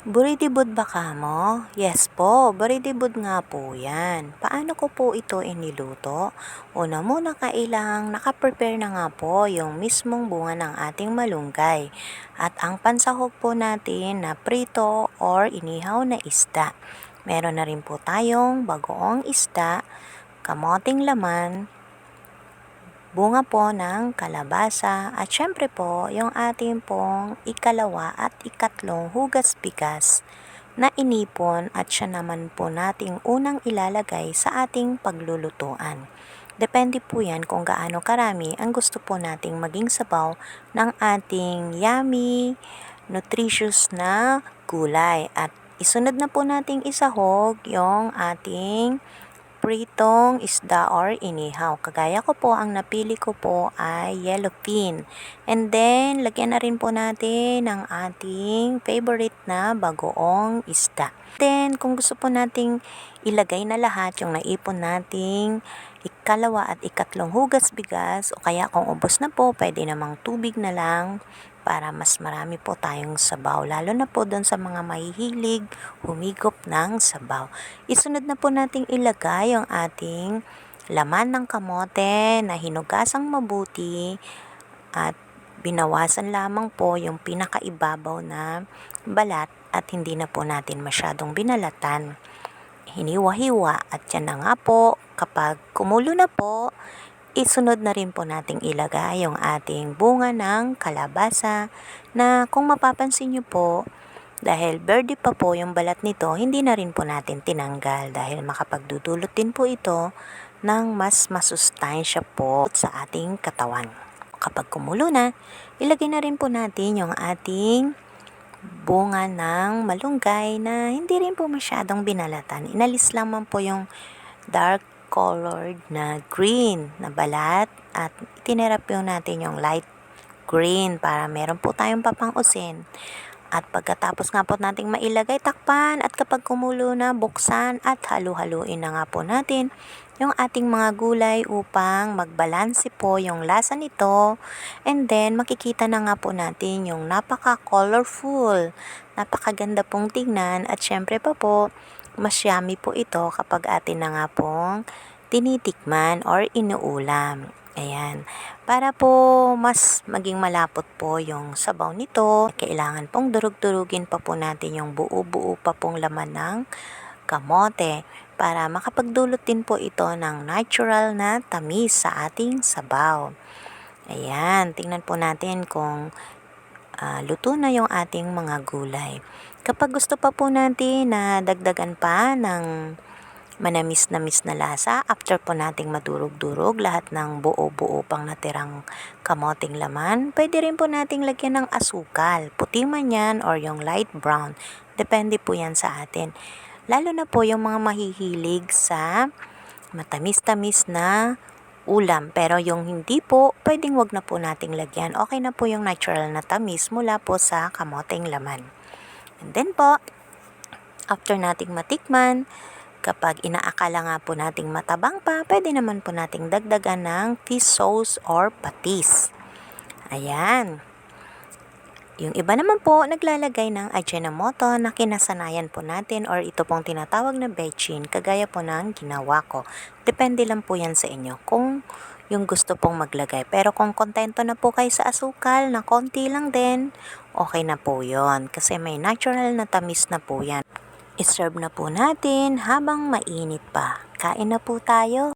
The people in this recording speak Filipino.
Buridibud ba kamo? Yes po, buridibud nga po yan. Paano ko po ito iniluto? Una muna kailangang nakaprepare na nga po yung mismong bunga ng ating malunggay. At ang pansahog po natin na prito or inihaw na isda. Meron na rin po tayong bagoong isda, kamoting laman, bunga po ng kalabasa at syempre po yung ating pong ikalawa at ikatlong hugas bigas na inipon at siya naman po nating unang ilalagay sa ating paglulutuan. Depende po yan kung gaano karami ang gusto po nating maging sabaw ng ating yummy, nutritious na gulay. At isunod na po nating isahog yung ating pritong isda or inihaw. Kagaya ko po, ang napili ko po ay yellowfin. And then, lagyan na rin po natin ng ating favorite na bagoong isda. Then, kung gusto po nating ilagay na lahat yung naipon nating ikalawa at ikatlong hugas bigas o kaya kung ubos na po, pwede namang tubig na lang para mas marami po tayong sabaw, lalo na po doon sa mga mahihilig humigop ng sabaw. Isunod na po nating ilagay yung ating laman ng kamote na hinugasang mabuti at binawasan lamang po yung pinakaibabaw na balat at hindi na po natin masyadong binalatan. Hiniwa-hiwa at yan na nga po, kapag kumulo na po, isunod na rin po nating ilagay yung ating bunga ng kalabasa na kung mapapansin nyo po, dahil verde pa po yung balat nito, hindi na rin po natin tinanggal dahil makapagdudulot din po ito ng mas masustansya po sa ating katawan. Kapag kumulo na, ilagay na rin po natin yung ating bunga ng malunggay na hindi rin po masyadong binalatan. Inalis lamang po yung dark colored na green na balat at itinira po natin yung light green para meron po tayong papang-usin. At pagkatapos nga po nating mailagay, takpan at kapag kumulo na, buksan at halu-haluin na nga po natin yung ating mga gulay upang magbalanse po yung lasa nito. And then makikita na nga po natin yung napaka-colorful, napakaganda pong tingnan at syempre pa po, mas yummy po ito kapag atin na nga pong tinitikman or inuulam. Ayan. Para po mas maging malapot po yung sabaw nito, kailangan pong durug-durugin pa po natin yung buo-buo pa pong laman ng kamote para makapagdulot din po ito ng natural na tamis sa ating sabaw. Ayan. Tingnan po natin kung luto na yung ating mga gulay. Kapag gusto pa po natin na dagdagan pa ng manamis-namis na lasa, after po nating madurog-durog lahat ng buo-buo pang natirang kamoting laman, pwede rin po nating lagyan ng asukal, puti man yan or yung light brown. Depende po yan sa atin. Lalo na po yung mga mahihilig sa matamis-tamis na ulam. Pero yung hindi po, pwedeng wag na po nating lagyan. Okay na po yung natural na tamis mula po sa kamoting laman. And then po, after nating matikman, kapag inaakala nga po nating matabang pa, pwede naman po nating dagdagan ng fish sauce or patis. Ayan. Yung iba naman po, naglalagay ng Ajinomoto na kinasanayan po natin or ito pong tinatawag na bechin, kagaya po ng ginawa ko. Depende lang po yan sa inyo kung yung gusto pong maglagay. Pero kung kontento na po kayo sa asukal na konti lang din, okay na po yon kasi may natural na tamis na po yan. I-serve na po natin habang mainit pa. Kain na po tayo.